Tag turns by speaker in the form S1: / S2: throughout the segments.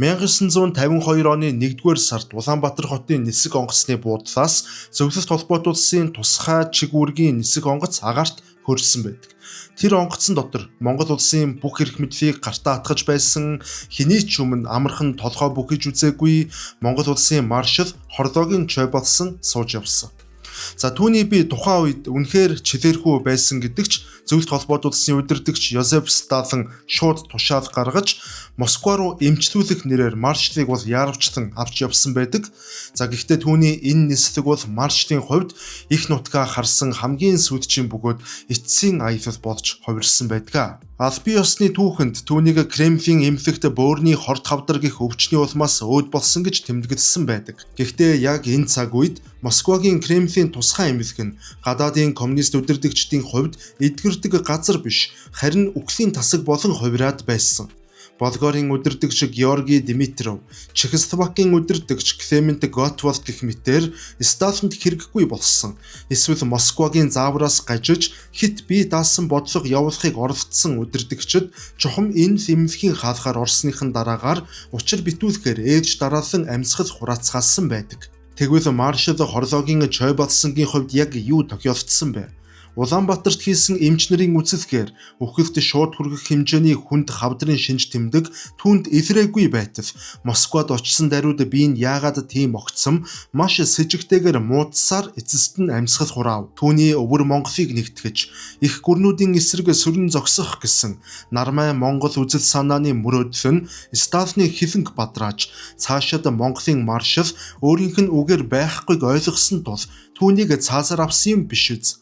S1: 1952 оны 1-р сард Улаанбаатар хотын нисэг онгоцны буудлаас Зөвлөлт холбоот улсын тусгай чиг үүргийн нисэг онгоц агаарт хөрсөн байдаг. Тэр онгоцон дотор Монгол улсын бүх эрх мэдлийг гартаа атгаж байсан, хэний ч өмнө амархан толгой бүхэж үзээгүй Монгол улсын маршал Хордогийн чой болсон сууж явсан. За түүний би тухайн үед үнэхээр чилээрхүү байсан гэдэгч Зөвлөлт холбоот улсын удирдагч Йозеф Сталин шууд тушаал гаргаж Москва руу эмчлүүлэх нэрээр маршлыг бол яарвчлан авч явсан байдаг. За гэхдээ түүний энэ нислэг бол маршлын хувьд их нутгаа харсан хамгийн сүйдчийн бөгөөд эцсийн аялал болж хувирсан байдаг. Албан ёсны түүхэнд түүнийг Кремлийн эмнэлэгт бөөрийн хорт хавдар гэх өвчний улмаас өөд болсон гэж тэмдэглэсэн байдаг. Гэхдээ яг энэ цаг үед Москвагийн Кремлийн тусгай эмнэлэг нь гадаадын коммунист удирдагчдын хувьд эдгэрдэг газар биш, харин үхлийн тасаг болон хувираад байсан. Болгарын удирдагч Георгий Димитров, Чехословакийн удирдагч Клемент Готвальд гэх мэтээр Сталинд хэрэггүй болсон. Эсвэл Москвагийн заавраас гажиж хит бие даасан бодлого явуулахыг оролдсон удирдагчид чухам энэ эмнэлгийн хаалгаар орсныхан дараагаар учир битүүлэхээр ээлж дараалан амьсгал хураацгаасан байдаг. Тэгвэл маршал Хордогийн чой болсонгийн хувьд яг юу тохиолдсон бэ? Улаанбаатарт хийсэн эмч нарын үзэлгээр үхэлд шууд хүргэх хэмжээний хүнд хавдрын шинж тэмдэг түүнд эврээгүй байтал Москвад очсон даруйд би нь яагаад тийм огцом маш сэжигтэйгээр муудсаар эцэст нь амьсгал хураав. Түүний өвөр Монголыг нэгтгэж их гүрнүүдийн эсрэг сүрэн зогсох гэсэн нармай Монгол үзэл санааны мөрөөдөл нь Сталины хилэнг бадрааж цаашид Монголын маршал өөрийнх нь үгээр байхгүйг ойлгосон тул түүнийг цаазаар авсан юм биш үз.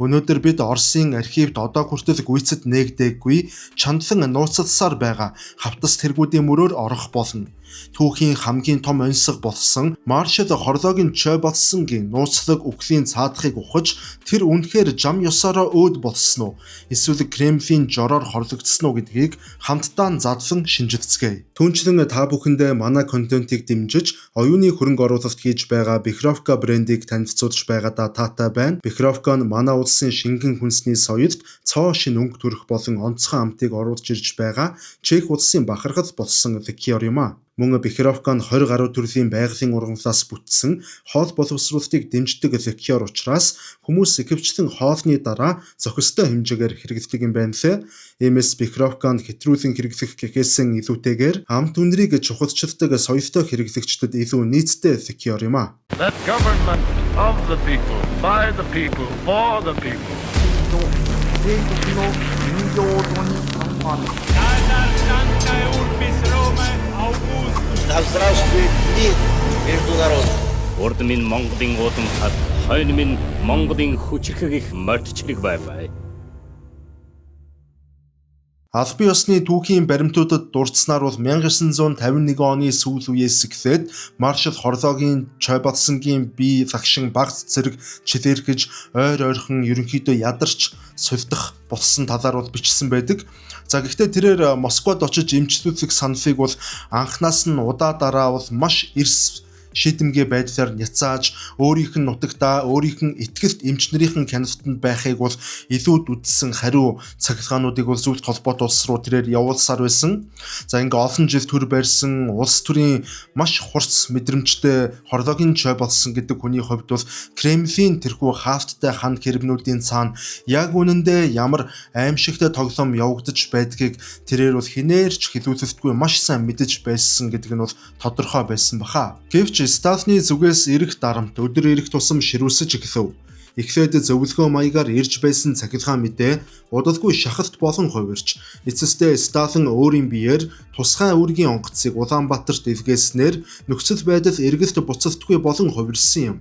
S1: Өнөөдөр бид Оросын архивд одоо хүртэл гүйцэд нээгдээгүй чандлан нууцлсаар байгаа хавтас тэргүүдийн мөрөөр орох болно. Түүхийн хамгийн том онцлог болсон маршал Хордогийн чой болсонгийн нууцлаг үхлийн цаадахыг ухаж тэр үнэхээр жам ёсороо өөд болсон уу? Эсвэл Кремлийн жороор хорлогдсон уу гэдгийг хамтдаа задлан шинжилцгээе. Түүнчлэн та бүхэндээ манай контентыг дэмжиж оюуны хөрөнгө оруулалт хийж байгаа Бехровка брендийг танилцуулж байгаадаа таатай байна. Бехровка нь манай улсын шингэн хүнсний соёлд цоо шин өнгө төрөх болон онцгой амтыг оруулж ирж байгаа Чех улсын бахархал болсон ликер юм а. Мөн Бехровка нь 20 гаруй төрлийн байгалийн ургамлаас бүтсэн хоол боловсруулалтыг дэмждэг ликер учраас хүмүүс ихэвчлэн хоолны дараа зохистой хэмжээгээр хэрэглэдэг юм байна лээ. Иймээс Бехровка нь хэтрүүлэн хэрэглэх гэхээсээ илүүтэйгээр амт үнэрийг чухалчилдаг соёлтой хэрэглэгчдэд илүү нийцтэй ликер юм а.
S2: That government of the people, by the people, for the people.
S3: Да здравствует мир международный.
S4: Урд минь Монголын уудам хад, хойно минь Монголын хүчрхэг их мордчлог бай.
S1: Албан ёсны түүхийн баримтуудад дурдсанаар бол 1951 оны сүүл үеэс эхлээд маршал Хордогийн чой болсонгийн бие лагшин баг зэрэг чилэрхэж ойр ойрхон ерөнхийдөө ядарч сулдах болсон талаар бол бичсэн байдаг. За гэхдээ тэрээр Москвад очиж эмчлүүлэх саналыг бол анхнаас нь удаа дараа бол маш эрс шийдэмгээ байдлаар няцааж өөрийнх нь нутагтаа өөрийнх нь итгэлт эмч нарын хяналтанд байхыг бол илүүд үдсэн хариу цахилгаануудыг бол Зөвлөлт холбоот улс руу тэрээр явуулсаар байсан. За ингээ олон жил төр барьсан улс төрийн маш хурц мэдрэмжтэй Хордогийн чой болсон гэдэг хүний хувьд бол Кремлийн тэрхүү хаалттай хан хэрбнүүдийн цаана яг үнэндээ ямар аимшигтай тоглоом явагдаж байдгийг тэрээр бол хинээрч хэлүүлэлтгүй маш сайн мэдэж байсан гэдэг нь бол тодорхой байсан баха. Гэвч Сталины зүгээс эрэх дарамт өдөр ирэх тусам ширүүлсэж эхлэв. Эхлээд зөвлөгөө маягаар ирж байсан цахилгаан мэдээ удалгүй шахалт болон хувирч эцэстээ Сталин өөрийн биеэр тусгай үүргийн онгоцыг Улаанбаатарт илгээснээр нөхцөл байдал эргэлт буцалтгүй болон хувирсан юм.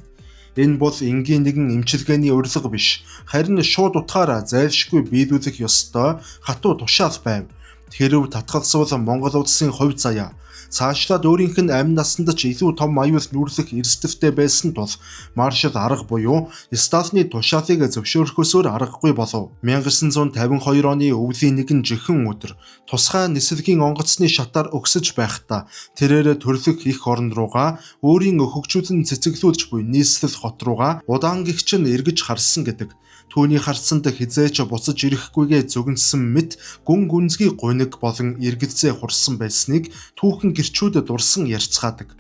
S1: Энэ бол энгийн нэгэн эмчилгээний урилга биш, харин шууд утгаараа зайлшгүй биелүүлэх ёстой хатуу тушаал байв. Хэрв татгалзвал Монгол улсын хувь заяа цаашлаад өөрийнх нь амь насанд ч илүү том аюул нүүрлэх эрсдэлтэй байсан тул маршал арга буюу Сталины тушаалыг зөвшөөрөхөөсөөр аргагүй болов. 1952 оны өвлийн нэгэн жихэн өдөр тусгай нислэгийн онгоцны шатаар өгсөж байхдаа тэрээр төрлөх их орн руугаа өөрийн хөгжүүлэн цэцэглүүлж буй нийслэл хот руугаа удаан гихчин эргэж харсан гэдэг. Түүний харцанд хизээч буцаж ирэхгүйгээ зөгнсөн мэт гүн гүнзгий гуниг болон иргэдзээ хурсан байсныг түүхэн гэрчүүд дурсан ярьцгаадаг.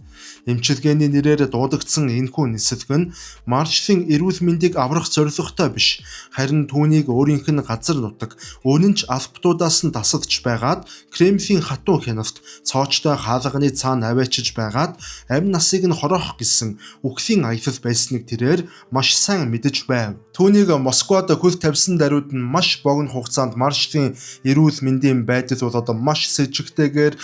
S1: Эмчилгээний нэрээр дуудагдсан энэхүү нисэлг нь маршалын эрүүл мэндийг аврах зорилготой биш, харин түүнийг өөрийнх нь газар нутаг, үнэн ч албатуудаас нь тасалдж байгаад Кремлийн хатуу хяналт, цоочтой хаалганы цаана аваачиж байгаад амь насыг нь хороох гэсэн үхлийн аялал байсныг тэрээр маш сайн мэдэж байв. Түүнийг Москвад хөл тавьсан даруйд нь маш богино хугацаанд маршалын эрүүл мэндийн байдал бол одоо маш сэжигтэйгээр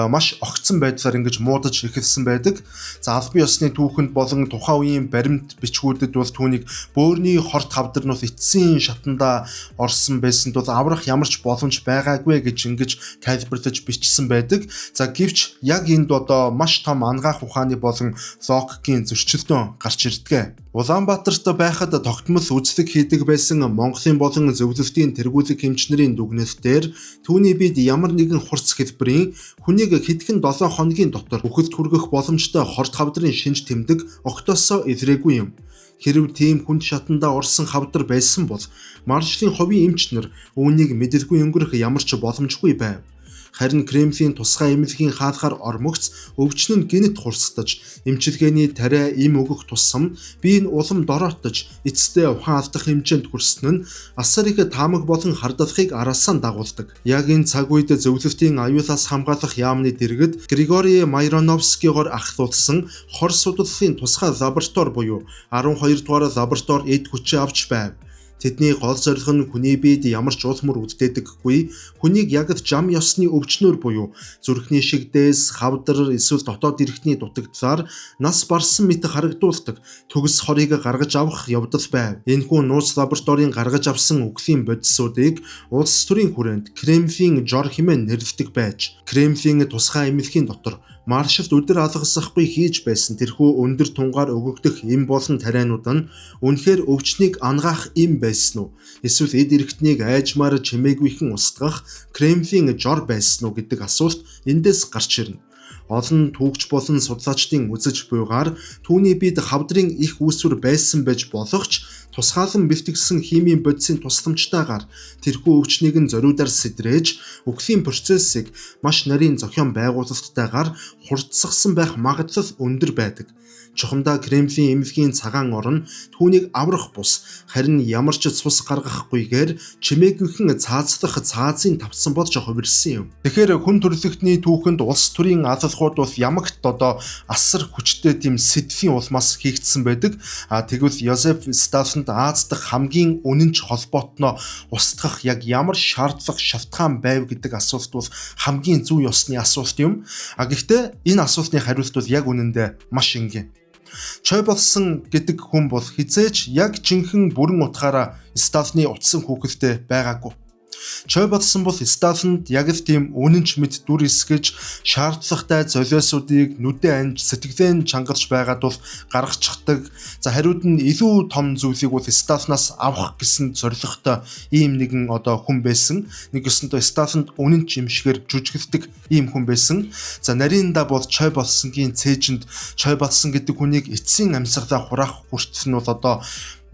S1: маш огцон байдлаар ингэж муудаж эхэлсэн байдаг. За албан ёсны түүхэнд болон тухайн үеийн баримт бичгүүдэд бол түүнийг бөөрийн хорт хавдарнууд эцсийн шатанда орсон байсанд бол аврах ямар ч боломж байгаагүй гэж ингэж тайлбарлаж бичсэн байдаг. За гэвч яг энд одоо маш том ангаах ухааны болон логикийн зөрчилдөөн гарч ирдэг. Улаанбаатарт байхад тогтмол үзлэг хийдэг байсан Монголын болон зөвлөлтийн тэргүүлэг хэмжнэрийн дүгнэлтээр түүний бид ямар нэгэн хурц хэлбэрийн хүнийг хэдхэн 7 хоногийн дотор үхэлд хүргэх боломжтой хорт хавдрын шинж тэмдэг огтосоо илрээгүй юм. Хэрв тийм хүнд шатандаа орсон хавдар байсан бол маршалын ховийн эмчнэр үүнийг мэдэлгүй өнгөрөх ямар ч боломжгүй байв. Харин Кремлийн тусгай эмнэлгийн хаалгаар ормогц өвчин нь гинт хурцдаж, эмчилгээний тариа им өгөх тусам биеийн улам дороотож, эцэстээ ухаан алдах хэмжээнд хүрсэн нь асар их таамаг болон хардалахыг араасаа дагуулдаг. Яг энэ цаг үед зөвлөлтийн аюулаас хамгаалах яамны дэргэд Григорий Майроновскийгоор ахлуулсан хор судлалын тусгай лаборатори буюу 12 дугаар лаборатори эд хүчээ авч байв. Тэдний гол зорилго нь хүний биед ямар ч улмөр үлдээдэггүй, хүнийг яг зам ёсны өвчнөр буюу зүрхний шигдээс, хавдар эсвэл дотоод эрхтний дутагдлаар нас барсан мэт харагдуулдаг төгс хорыг гаргаж авах явдал байв. Энэхүү нууц лабораторийн гаргаж авсан үхлийн бодисуудыг улс төрийн хүрээнд Кремлийн жор хэмээн нэрлэдэг байж, Кремлийн тусгай эмнэлгийн дотор маршалд өдөр алгасахгүй хийж байсан тэрхүү өндөр тунгаар өгөгдөх эм болон тарианууд нь үнэхээр өвчнийг ангаах эм байсан уу? Эсвэл эд эрхтнийг айжмаар чимээгүйхэн устгах Кремлийн жор байсан уу гэдэг асуулт эндээс гарч ирнэ. Олон түүхч болон судлаачдын үзэж буйгаар түүний биед хавдрын их үүсвэр байсан байж болох ч тусгаалan бэлтгэсэн химийн бодисын тусламжтайгаар тэрхүү өвчнийг нь зориудаар сэдрээж үхлийн процессыг маш нарийн зохион байгуулалттайгаар хурдсгасан байх магадлал өндөр байдаг. Чухамдаа Кремлийн эмнэлгийн цагаан орн түүнийг аврах бус, харин ямар ч цус гаргахгүйгээр чимээгүйхэн цаазлах цаазын тавцсан болж хувирсан юм. Тэгэхээр хүн төрөлхтний түүхэнд улс төрийн алалгууд бол ямагт одоо асар хүчтэй тийм сэдвийн улмаас хийгдсэн байдаг. Тэгвэл Йозеф Сталинд Аз дахь хамгийн үнэнч холбоотноо устгах яг ямар шаардлага шалтгаан байв гэдэг асуулт бол хамгийн зүй ёсны асуулт юм. Гэхдээ энэ асуултны хариулт бол яг үнэндээ маш энгийн. Чой болсон гэдэг хүн бол хизээч яг жинхэнэ бүрэн утгаараа Сталины утсан хүүхэлтэй байгаагүй. Чой болсон бол Сталинд яг л тийм үнэнч мэд дүр эсгэж шаардлагатай золиосуудыг нүдэн анж сэтгэлэн чангалж байгаад бол гаргачихдаг. За хариуд нь илүү том зүйлийг бол Сталинаас авах гэсэн зорилготой ийм нэгэн одоо хүн байсан. Нэг өсөндөө Сталинд үнэнч юм шигээр жүжиглдэг ийм хүн байсан. За нарийнда бол Чой болсонгийн цээжинд Чой болсон гэдэг хүнийг эцсийн амьсгалаа хураах хүртэл нь бол одоо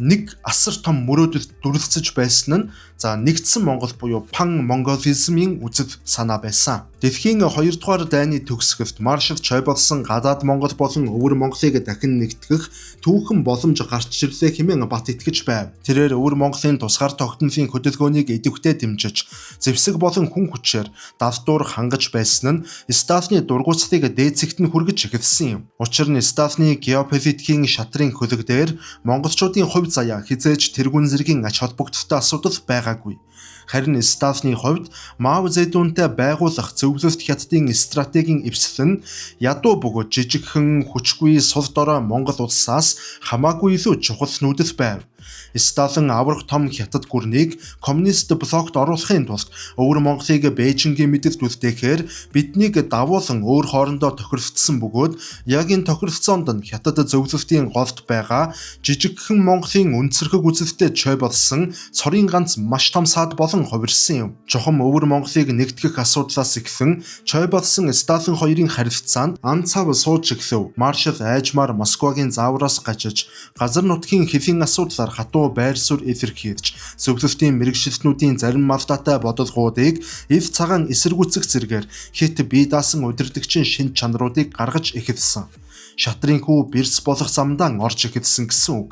S1: нэг асар том мөрөөдөлд дүрлцэж байсан нь нэгдсэн Монгол буюу пан монголизмын үзэл санаа байсан. Дэлхийн 2 дугаар дайны төгсгөлд маршал Чой болсон гадаад Монгол болон өвөр Монголыг дахин нэгтгэх түүхэн боломж гарч ирлээ хэмээн бат итгэж байв. Тэрээр өвөр Монголын тусгаар тогтнолын хөдөлгөөнийг идэвхтэй дэмжиж, зэвсэг болон хүн хүчээр давтуур хангаж байсан нь Сталины дургуутсыг дээцэгт нь хүргэж эхэлсэн юм. Учир нь Сталины геополитикийн шатрын хөлөг дээр монголчуудын хувь заяа хизээж тэргүүн зэргийн ач холбогдолтой асуудал байгаагүй. Харин Сталины хувьд Мао Цзэдунтай байгуулах зөвлөлт хятадын стратегийн эвсэл нь ядуу бөгөөд жижигхэн хүчгүй сул дорой Монгол улсаас хамаагүй илүү чухал нүүдэл байв. Сталин аврах том хятад гүрнийг коммунист блокт оруулахын тулд өвөр Монголыг Бээжингийн мэдэлд үлдээхээр биднийг давуулан өөр хоорондоо тохиролцсон бөгөөд яг энэ тохиролцоонд нь хятад зөвлөлтийн голд байгаа жижигхэн Монголын үнцэрхэг үзэлтэй Чой болсон цорын ганц маш том саад болон хувирсан юм. Чухам өвөр Монголыг нэгтгэх асуудлаас эхлэн Чой болсон Сталин хоёрын харилцаанд ан цав сууж эхлэв. Маршал айжмаар Москвагийн заавраас гажиж газар нутгийн хэвийн асуудлаар хатуу байр суурь илэрхийлж, зөвлөлтийн мэрэгчлэтнүүдийн зарим мавтаатай бодолгуудыг эв цагаан эсэргүүцэх зэргээр хит бие даасан удирдагчийн шин чанаруудыг гаргаж эхэлсэн. Шатрын хүү бэрс болох замдаа орж эхэлсэн гэсэн үг.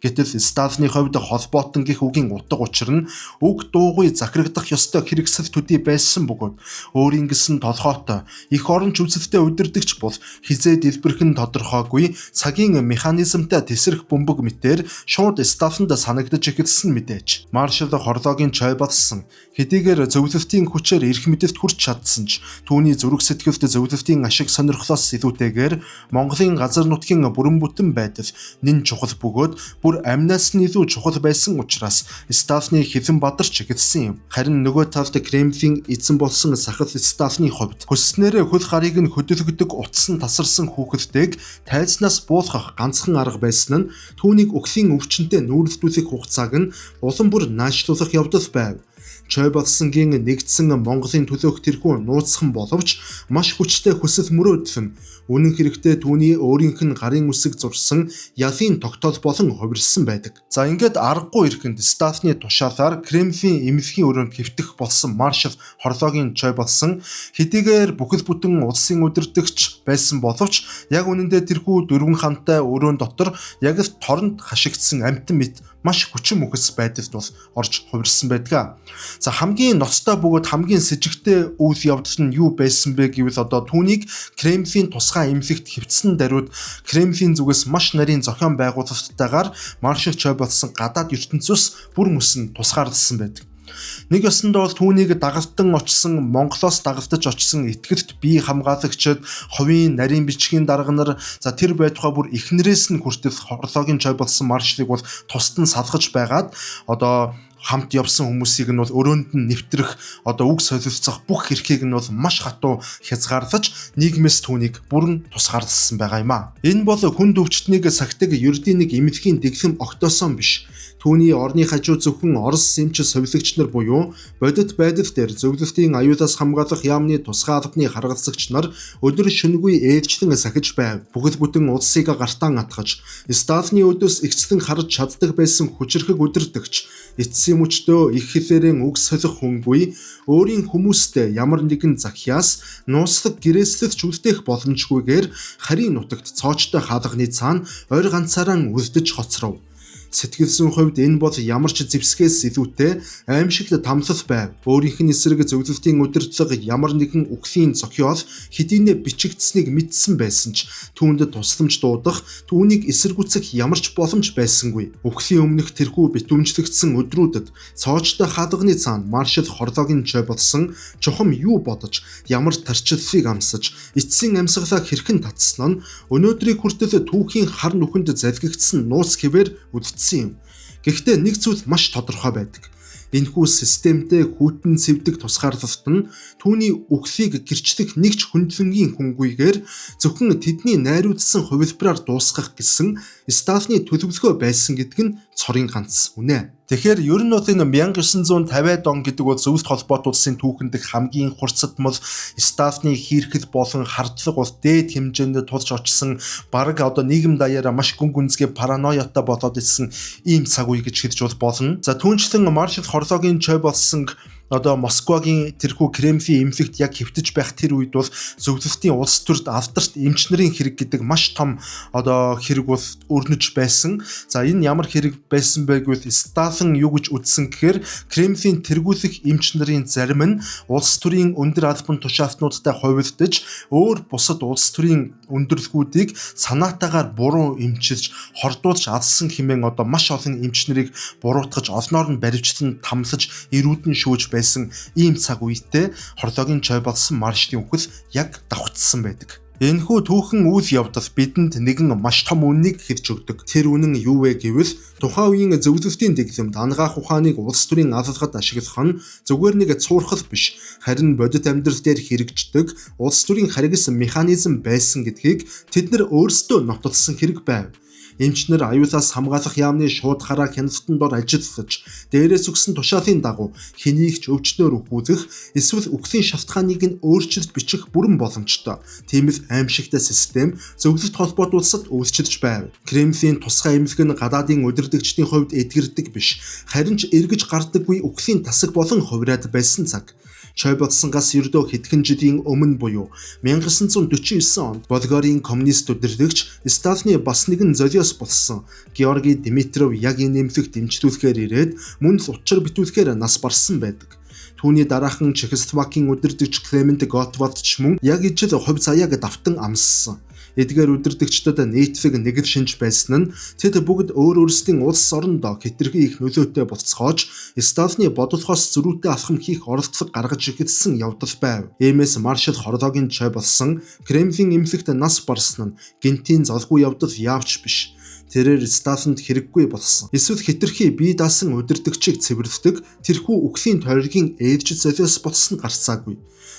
S1: Гэтэл Сталины хувьд холбоотон гэх үгийн утга учир нь үг дуугүй захирагдах ёстой хэрэгсэл төдий байсан бөгөөд өөрийн гэсэн толгойтой их оронч үзэлтэй удирдагч бол хизээ дэлбэрхэн тодорхойгүй цагийн механизмтай тесрэх бөмбөг мэтээр шууд Сталинд санагдаж эхэлсэн мэдээж. Маршал Хорлоогийн чой болсон хэдийгээр зөвлөлтийн хүчээр эрх мэдэлд хүрч чадсан ч түүний зүрх сэтгэлд зөвлөлтийн ашиг сонирхлоос илүүтэйгээр Монголын газар нутгийн бүрэн бүтэн байдал нэн чухал бөгөөд бүр амнаас нь илүү чухал байсан учраас Сталины хилэн бадарч эхэлсэн юм. Харин нөгөө талд Кремлийн эзэн болсон сахал Сталины хувьд хүсснээрээ хөл гарыг нь хөдөлгөдөг утсан тасарсан хүүхэдтэйг тайзнаас буулгах ганцхан арга байсан нь түүнийг өглийн өвчнөд нүүрэлдүүлэх хугацааг нь улам бүр наашлуулах явдал байв. Чой болсонгийн нэгдсэн Монголын төлөөх тэрхүү нууцхан боловч маш хүчтэй хүсэл мөрөөдөл нь үнэн хэрэгтээ түүний өөрийнх нь гарын үсэг зурсан ялын тогтоол болон хувирсан байдаг. За ингээд аргагүй ирэхэнд Сталины тушаалаар Кремлийн эмнэлгийн өрөөнд хэвтэх болсон маршал Хорлоогийн чой болсон хэдийгээр бүхэл бүтэн улсын удирдагч байсан боловч яг үнэндээ тэрхүү дөрвөн хантай өрөөнд дотор яг л торонд хашигдсан амтан мэт маш хүчин мөхс байдалд бол орж хувирсан байдаг. За хамгийн ноцтой бөгөөд хамгийн с ิจ гтэй үйл явдал нь юу байсан бэ гэвэл одоо түүнийг Кремлийн тусгай эмнэлэгт хэвтсэн даруйд Кремлийн зүгээс маш нарийн зохион байгуулалттайгаар маршал чой болсон гадаад ертөнцөөс бүр мөсөн тусгаарласан байдаг. Нэг ёсондоо бол түүнийг дагалтан очсон Монголоос дагалтаж очсон этгэлт бие хамгаалагчид, хувийн нарийн бичгийн дарга нар за тэр байтугай бүр эхнэрээс нь хүртэл Хорлоогийн чой болсон маршлыг бол тусад нь салгаж байгаад одоо хамт явсан хүмүүсийг нь бол өрөөнд нь нэвтрэх одоо үг солилцох бүх эрхийг нь бол маш хатуу хязгаарлаж нийгмээс түүнийг бүрэн тусгаарласан байгаа юм а. Энэ бол хүн өвчтнийг сахидаг ердийн нэг эмнэлгийн дэглэм огтоосон биш. Түүний орны хажуу зөвхөн Орос эмч совилогч нар буюу бодит байдал дээр зөвлөлтийн аюулаас хамгаалах яамны тусгай албаны харгалзагч нар өдөр шөнөгүй ээлжлэн сахиж байв. Бүхэл бүтэн улсыг гартаан атгаж, Сталины өдөөс ихцлэн харж чаддаг байсан хүчрхэг удирдагч, эцсийн мөчтөө их хэлээрэн үг солих хүнгүй, өөрийн хүмүүстэй ямар нэгэн захиас нууцлаг гэрээслэлч үлдээх боломжгүйгээр харийн нутагт цоочтой хаалганы цаана ойр ганцаараа үлдэж хоцров. Сэтгэл зүйн хувьд энэ бол ямар ч зэвсгээс илүүтэй аимшигт тамлал байв. Өөрийнх нь эсрэг зөвлөлтийн удирдлага ямар нэгэн үхлийн зохиол хэдийнэ бичигдсэнийг мэдсэн байсан ч түүнд тусламж дуудах, түүнийг эсэргүүцэх ямар ч боломж байсангүй. Үхлийн өмнөх тэрхүү битүүмжлэгдсэн өдрүүдэд цоочтой хаалганы цаана маршал Хорлоогийн чой болсон чухам юу бодож, ямар тарчлалыг амсаж, эцсийн амьсгалаа хэрхэн татсан нь өнөөдрийг хүртэл түүхийн хар нүхэнд залгигдсан нууц хэвээр үлдсэн юм. Гэхдээ нэг зүйл маш тодорхой байдаг. Энэхүү системтэй хүйтэн цэвдэг тусгаарлалт нь түүний үхлийг гэрчлэх нэг ч хөндлөнгийн хүнгүйгээр зөвхөн тэдний найруулсан хувилбараар дуусгах гэсэн Сталины төлөвлөгөө байсан гэдэг нь цорын ганц үнэ. Тэгэхээр ер нь бол энэ 1950-ад он гэдэг бол зөвлөлт холбоот улсын түүхэнд хамгийн хурцдмал Сталины хийрхэл болон хардлага бол дээд хэмжээнд тулж очсон бараг одоо нийгэм даяараа маш гүн гүнзгий параноятай болоод ирсэн ийм цаг үе гэж хэлж болно. За түүнчлэн маршал Хорлоогийн чой болсон одоо Москвагийн тэрхүү Кремлийн эмнэлэгт яг хэвтэж байх тэр үед бол зөвлөлтийн улс төрд алдарт эмч нарын хэрэг гэдэг маш том одоо хэрэг бол өрнөж байсан. За энэ ямар хэрэг байсан бэ гэвэл Сталин юу гэж үзсэн гэхээр Кремлийн тэргүүлэх эмч нарын зарим нь улс төрийн өндөр албан тушаалтнуудтай хувилдаж өөр бусад улс төрийн өндөрлгүүдийг санаатаагаар буруу эмчилж хордуулж алсан хэмээн одоо маш олон эмч нарыг буруутгаж олноор нь баривчлан тамлаж эрүүдэн шүүж байсан ийм цаг үедээ Хорлоогийн чой болсон маршлын үхэл яг давхцсан байдаг. Энэхүү түүхэн үйл явдал бидэнд нэгэн маш том үннийг хэлж өгдөг. Тэр үнэн юу вэ гэвэл тухайн үеийн зөвлөлтийн дэглэмд ангаах ухааныг улс төрийн алалгад ашиглах нь зүгээр нэг цуурхал биш, харин бодит амьдрал дээр хэрэгждэг улс төрийн харгас механизм байсан гэдгийг тэд нар өөрсдөө нотолсон хэрэг байв. Эмчнэр аюулаас хамгаалах яамны шууд хараа хяналтанд дор ажиллаж, дээрээс өгсөн тушаалын дагуу хэнийг ч өвчнөөр үхүүлэх, эсвэл үхлийн шалтгааныг нь өөрчилж бичих бүрэн боломжтой. Тиймээс аимшигтай систем зөвлөлт холбоотуулсад үйлчилж байв. Кремлийн тусгай эмнэлэг нь гадаадын удирдагчдын хувьд эдгэрдэг биш, харин ч эргэж гардаггүй үхлийн тасаг болон хувраад байсан цаг. Чойботсонгаас ердөө хэдхэн жилийн өмнө буюу 1949 онд Болгарын коммунист удирдагч Сталины бас нэгэн золиос болсон Георгий Димитров яг энэ нэмлэгт дэмжлүүлэхээр ирээд мөн л учир битүүлэхээр нас барсан байдаг. Түүний дараахан Чехословакийн удирдагч Клемент Готвальд ч мөн яг ижил хувь заяаг давтан амссан. Эдгээр удирдагчдад нийтлэг нэгэл шинж байсан нь тэд бүгд өөр өөрсдийн улс орондоо хэтэрхий их нөлөөтэй болцгоож Сталины бодлохоос зөрүүтэй алхам хийх оролдлого гаргаж ирсэн явдал байв. Иймээс маршал Хорлогийн чой болсон Кремлийн эмнэлэгт нас барсан нь гинтийн залгүй явдал яавч биш. Тэрээр Сталинд хэрэггүй болсон. Эсвэл хэтэрхий бие даасан удирдагчийг цэвэрлэдэг тэрхүү үхлийн тойргийн ээлж золиос болсон гарцаагүй.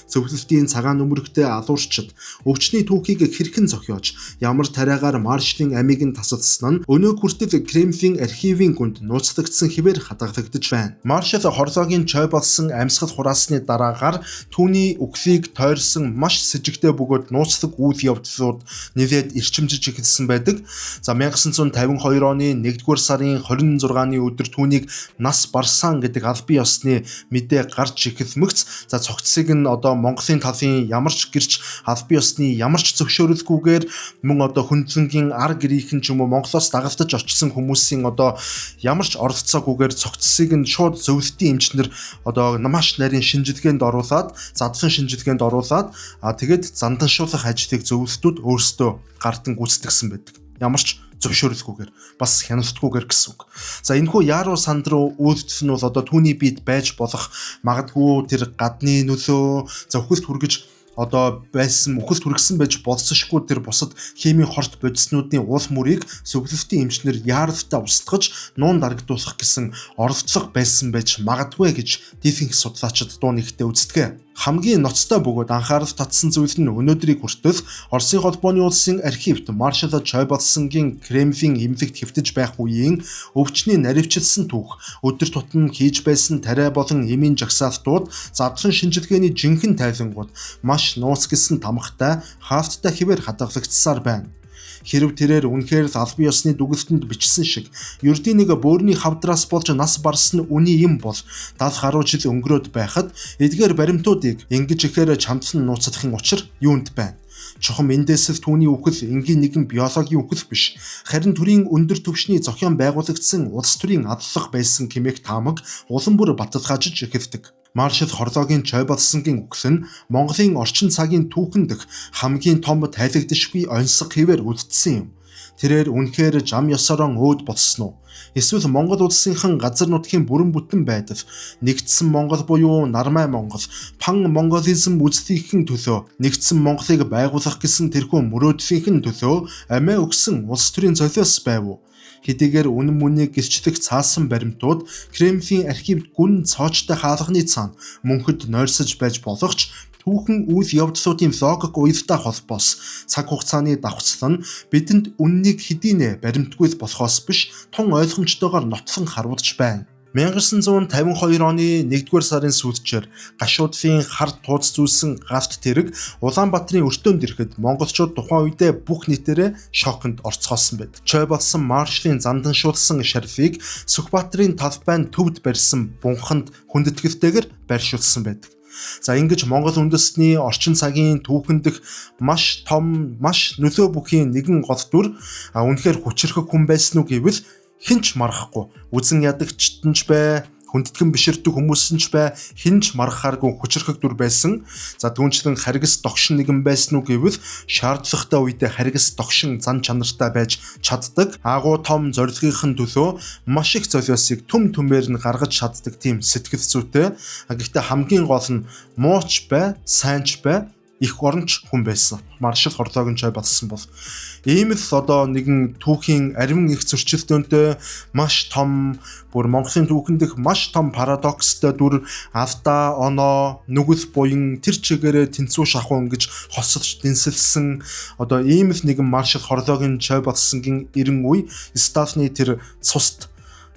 S1: Зөвлөлтийн цагаан нөмөрөгтэй алуурчид өвчний түүхийг хэрхэн зохиож ямар тариагаар маршалын амийг нь тасалсан нь өнөө хүртэл Кремлийн архивын гүнд нууцлагдсан хэвээр хадгалагдаж байна. Маршал Хорлогийн чой болсон амьсгал хураасны дараагаар түүний үхлийг тойрсон маш с ิจ гтэй бөгөөд нууцлаг үйл явдлууд нэлээд эрчимжиж эхэлсэн байдаг. За 1952 оны 1-р сарын 26-ны өдөр түүнийг нас барсан гэдэг аль бие ёсны мэдээ гарч эхэлмэгц. За цогцсыг нь одоо Монголын талын ямарч гэрч аль бие ёсны ямарч зөвшөөрөлгүйгээр мөн одоо хүндлэнгийн ар гэрийнхэн ч юм уу Монголоос дагалдаж очсон хүмүүсийн одоо ямарч оролцоогүйгээр цогцсыг нь шууд зөвлөлтийн эмчнэр одоо маш нарийн шинжилгээнд оруулаад задлан шинжилгээнд оруулаад тэгээд занданшуулах ажлыг зөвлөлтүүд өөрсдөө гартан гүйцэтгсэн байдаг. Ямарч зөвшөөрлгүйгээр бас хяналтгүйгээр гэсэн үг. За энэхүү Яруу санд руу үйлдэл нь бол одоо түүний биед байж болох магадгүй тэр гадны нөлөө зөвхөлт хүргэж одоо байсан мөхөлт хүргэсэн байж болцсошгүй тэр бусад химийн хорт бодиснуудын уул мөрийг зөвлөлтийн эмчнэр яаралтай устгаж нуун дарагдуулах гэсэн оролдлого байсан байж магадгүй гэж дефинг судлаачид дуу нэгтээ үздэг. Хамгийн ноцтой бөгөөд анхаарал татсан зүйл нь өнөөдрийг хүртэл Оросын холбооны улсын архивт маршал Чойботсонгийн Кремлийн эмнэлэгт хэвтэж байх үеийн өвчний наривчилсан түүх, өдөр тутам хийж байсан тариа болон эмийн жагсаалтууд, задлан шинжилгээний жинхэнэ тайлангууд маш нууц гисэн тамхтай, хаалттай хэвээр хадгалагдсаар байна. Хэрв тэрээр үнэхээр аль бие ёсны дүгэлтэнд бичсэн шиг ердийн нэг бөөрийн хавдраас болж нас барсан үний юм бол 70 гаруй жил өнгөрөөд байхад эдгээр баримтуудыг ингэж ихээр чамдлан нууцлахын учир юунд байна? Чухам эндээс л түүний үхэл энгийн нэгэн биологийн үхэл биш. Харин төрийн өндөр түвшний зохион байгуулагдсан улс төрийн адлах байсан хэмээх таамаг улам бүр баталгаажиж эхэлдэг. Маршал Хорлогийн Чойботсонгийн үхэл нь Монголын орчин цагийн түүхэн дэх хамгийн том тайлагдшгүй онцлог хэвээр үлдсэн юм. Тэрээр үнэхээр зам ёсороо өөд болсон уу? Эсвэл Монгол улсынхан газар нутгийн бүрэн бүтэн байдал, нэгдсэн Монгол буюу Нармай Монгол, пан монголизм үзлийнхэн төлөө нэгдсэн Монголыг байгуулах гэсэн тэрхүү мөрөөдлийнхэн төлөө амиа өгсөн улс төрийн золиос байв уу? Хэдийгээр үнэн мөнийг гисчлэх цаасан баримтууд Кремлийн архивд гүн цоочтой хаалганы цаана мөнхөд нойрсож байж болох ч түүхэн үйл явдлуудын логик уялдаа холбоос цаг хугацааны давхцал нь бидэнд үннийг хэдийнэ баримтгүй болохоос биш тун ойлгомжтойгоор нотлон харуулж байна. 1952 оны 1-р сарын сүүлчээр гашуудлын хар тууц зүйлсэн галт тэрэг Улаанбаатарын өртөөнд ирэхэд монголчууд тухайн үедээ бүх нийтээрээ шоконд орцгоосон байдаг. Чойботсон маршалын занданшуулсан шарфыг Сүхбаатарын талбайн төвд барьсан бунханд хүндэтгэлтэйгээр байршуулсан байдаг. За ингэж Монгол үндэстний орчин цагийн түүхэндх маш том, маш нөлөө бүхийн нэгэн гол дүр үнэхээр хүчрхэг хүн байсан уу гэвэл хинч марахгүй. Үзэн ядагчтан ч бай, хүндэтгэн биширдэг хүмүүс нь ч бай, хинч мархааргүй хүчрхэг дүр байсан. За түүнчлэн харгас догшин нэгэн байсан уу гэвэл шаардлагатай үедээ харгас догшин зан чанартай байж чаддаг. Агуу том зорилгынхын төлөө маш их золиосыг төм төмээр нь гаргаж чаддаг тийм сэтгэл зүйтэй. Гэхдээ хамгийн гол нь мууч бай, сайн ч бай, их оронч хүн байсан. Маршал Хордогийн чой болсон бол иймээс одоо нэгэн түүхийн ариун их зөрчилдөөнтэй маш том бүр Монголын түүхэн дэх маш том парадокстой дүр алдаа оноо нүгэл буян тэр чигээрээ тэнцүү шахуун гэж хосолж дэнсэлсэн одоо иймээс нэгэн Маршал Хордогийн чой болсонгийн 90 үе Стафны тэр цуст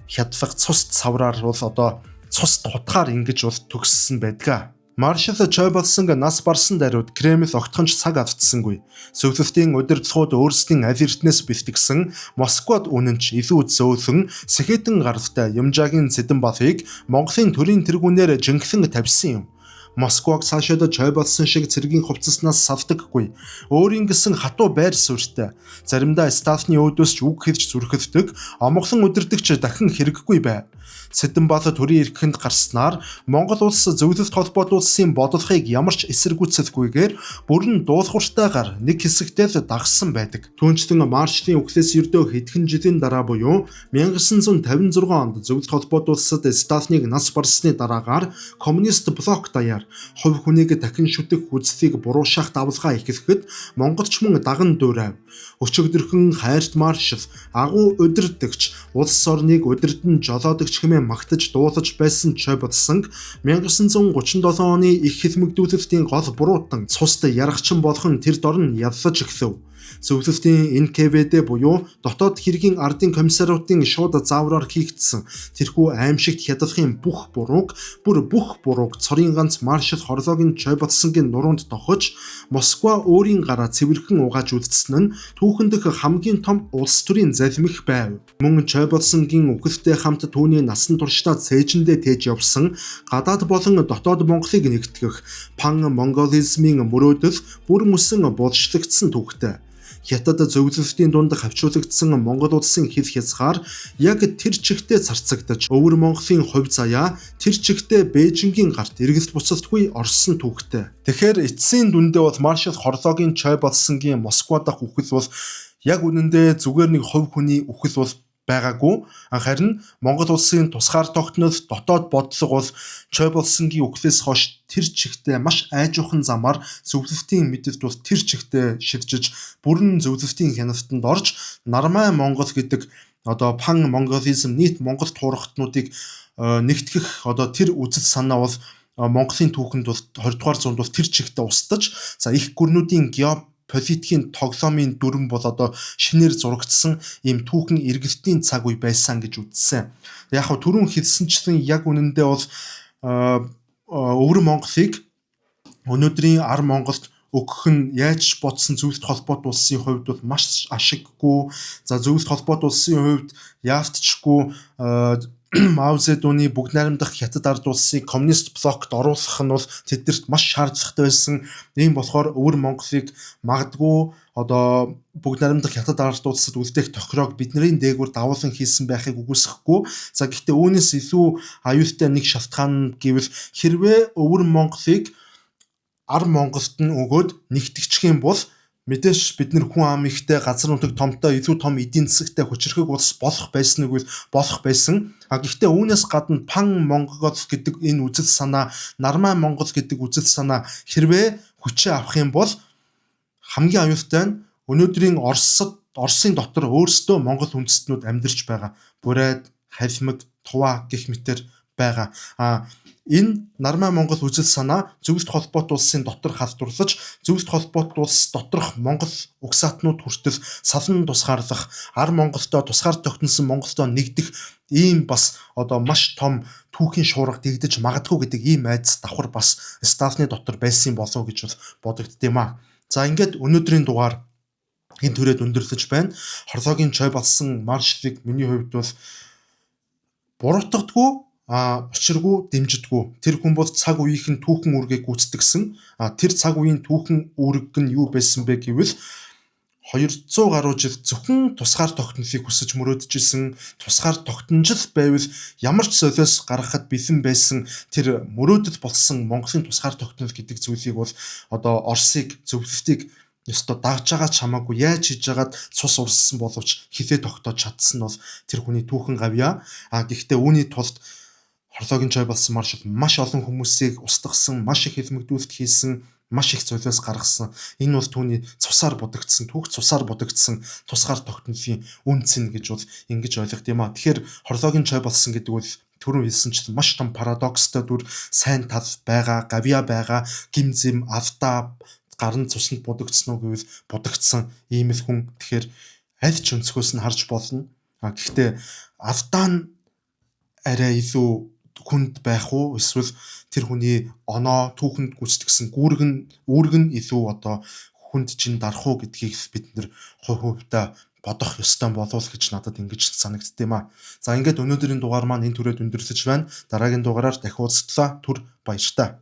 S1: хядлах цуст савраар бол одоо цуст хутгаар ингэж бол төгссөн байдаг. Маршал чой болсон нас барсан даруйд Кремль огтхонч цаг автсангүй. Сөүлөлтийн удирдлагууд өөрсдийн аль эрдэнэс бэлтгэсэн Москвад үнэнч илүү зөөлөн сэхэтэн гаралтай Юмжаагийн Цэдэнбаатыг Монголын төрийн тэргүүнээр жинхэнэ тавьсан юм. Москваг цаашаа чой болсон шиг цэргийн хувцаснаас савдаггүй. Өөрийн гэсэн хатуу байр суурьтай. Заримдаа Стафны өөдөөс ч үг хэлж зүрхэвдэг, амглан удирдагч дахин хэрэггүй байв. Цэдэнбаатар төрийн эрхэнд гарснаар Монгол улс зөвлөлт холбоот улсын бодлогыг ямар ч эсэргүүцэлгүйгээр бүрэн дуулууртайгаар нэг хэсэгтээ дагсан байдаг. Түүнчлэн маршлын үхлээс ердөө хэдхэн жилийн дараа буюу 1956 онд зөвлөлт холбоот улсад Стафныг нас барсны дараагаар коммунист блок даяар хувь хүнийг дахин шүтэх үзлийг буруушаах давлгаа ихлэхэд монголч мөн даган дуурайв. Өчигдөрхөн хайрт маршал, агуу удирдагч, улс орныг удирдан жолоодогч хэмээн магтаж дуулаж байсан чой болсон 1937 оны их хэлмэгдүүлэлтийн гол буруутан цуст ярахчин болгон тэр дор нь яллаж эхлэв. Зөвлөлтийн НКВД буюу дотоод хэргийн ардын комиссариудын шууд заавраар хийгдсэн тэрхүү аимшигт хядлагын бүх бурууг цорын ганц Маршал Хордогийн чой болсонгийн нуруунд тохож Москва өөрийн гараа цэвэрхэн угааж үлдсэн нь түүхэн дэх хамгийн том улс төрийн залмих байв. Мөн чой болсонгийн үхэлтэй хамт түүний насан туршдаа цээжиндээ тээж явсан гадаад болон дотоод Монголыг нэгтгэх пан монголизмын мөрөөдөл бүр мөсөн боловчлогдсон түүхтэй. Хятад зөвлөлтийн дунд хавчуулагдсан Монгол улсын хил хязгаар яг тэр чигтээ царцагдаж өвөр Монголын хувь заяа тэр чигтээ Бээжингийн гарт эргэлт буцалтгүй орсон түүхтэй. Тэгэхээр эцсийн дүндээ бол Маршал Хордогийн чой болсонгийн Москва дахь үхэл бол яг үнэндээ зүгээр нэг хувь хүний үхэл бол байгаагүй. Харин Монгол улсын тусгаар тогтнол дотоод бодлого бол чой болсонгийн үхлээс хойш тэр чигтээ маш айжуухан замаар зөвлөлтийн мэдэлд бол тэр чигтээ шилжиж бүрэн зөвлөлтийн хяналтанд орж Нармай Монгол гэдэг одоо пан монголизм нийт Монгол туурхтнуудыг нэгтгэх одоо тэр үзэл санаа бол Монголын түүхэнд бол 20 дугаар зуунд бол тэр чигтээ устдаж их гүрнүүдийн политикийн тоглоомын дүрэн бол одоо шинээр зурагдсан ийм түүхэн эргэлтийн цаг үе байсан гэж үзсэн. Яг хөө түрүүн хэлсэнчлэн яг үнэндээ бол өвөр Монголыг өнөөдрийн ар Монголд өгөх нь яаж бодсон зөвлөлт холбоот улсын хувьд бол маш ашиггүй. За зөвлөлт холбоот улсын хувьд яавтчгүй Мао Цзэдуны бүгд найрамдах хятад ард улсыг коммунист блокт оруулах нь бол тэднэрт маш шаардлагатай байсан. Ийм болохоор өвөр Монголыг магадгүй одоо бүгд найрамдах хятад ард улсад үлдээх тохироог бидний дээгүүр давуулан хийсэн байхыг үгүйсэхгүй. За гэхдээ үүнээс илүү аюултай нэг шалтгаан гэвэл хэрвээ өвөр Монголыг ар Монголд нь өгөөд нэгтгэчих юм бол мэдээж бид нэр хүн ам ихтэй газар нутаг томтой илүү том эдийн засагтай хүчрхэг улс болох байсныг болох байсан. Гэхдээ үүнээс гадна пан Монгол гэдэг энэ үзэл санаа, Нармай Монгол гэдэг үзэл санаа хэрвээ хүчээ авах юм бол хамгийн аюултай нь өнөөдрийн Оросын дотор өөрсдөө Монгол үндэстнүүд амьдарч байгаа. Бурайд, Халимаг, Туваа гэх мэтэр байгаа. Энэ Нармай Монгол үзэл санаа зөвлөлт холбоот улсын дотор халдварлаж зөвлөлт холбоот улс доторх Монгол угсаатнууд хүртэл салан тусгаарлах, ар Монголтой тусгаар тогтносон Монголтой нэгдэх ийм бас одоо маш том түүхийн шуурга дэгдэж магадгүй гэдэг ийм айдас давхар бас Стафны дотор байсан болов гэж бодогдд юм аа. За ингээд өнөөдрийн дугаар энэ төрөд өндөрлөж байна. Хордогийн чой болсон маршлыг миний хувьд бол буруутгадгүй учиргүй дэмжидгүй. Тэр хүн бол цаг үеийнхэн түүхэн үүргийг гүйцэтгсэн. Тэр цаг үеийн түүхэн үүрэг нь юу байсан бэ гэвэл 200 гаруй жил зөвхөн тусгаар тогтнолыг хүсэж мөрөөдөж исэн, тусгаар тогтножил байвал ямар ч солиос гаргахад бэлэн байсан тэр мөрөөдөл болсон Монголын тусгаар тогтнол гэдэг зүйлийг бол одоо Оросыг зөвлөлтийг ёстой дагж байгаа ч хамаагүй яаж хийж яагаад цус урссан боловч хилээ тогтоож чадсан бол тэр хүний түүхэн гавья. Гэхдээ үүний тулд Хордогийн чой болсон маршал маш олон хүмүүсийг устгасан, маш их хэлмэгдүүлэлт хийсэн, маш их золиос гаргасан. Энэ бол түүний цусаар будагдсан, түүх цусаар будагдсан тусгаар тогтнолын үнцэн гэж бол ингэж ойлгох юм а. Тэгэхээр хорологийн чой болсон гэдэг бол түрүү хэлсэнчлэн маш том парадокстой дүр, сайн тал байгаа, гавья байгаа, гимзэм, авта гарын цуснд будагдсан уу гэвэл будагдсан ийм л хүн. Тэгэхээр аль ч өнцгөөс нь харж болно. Гэхдээ авта нь арай илүү хүнд байх уу, эсвэл тэр хүний оноо түүхэнд гүйцэтгсэн үүрэг нь илүү одоо хүнд чин дарах уу гэдгийг бид нэр хувьдаа бодох ёстой болов гэж надад ингэж санагдд юм а. За ингээд өнөөдрийн дугаар маань энэ түрээд өндөрлөж байна. Дараагийн дугаараар дахин уулзтлаа. Түр баяртай.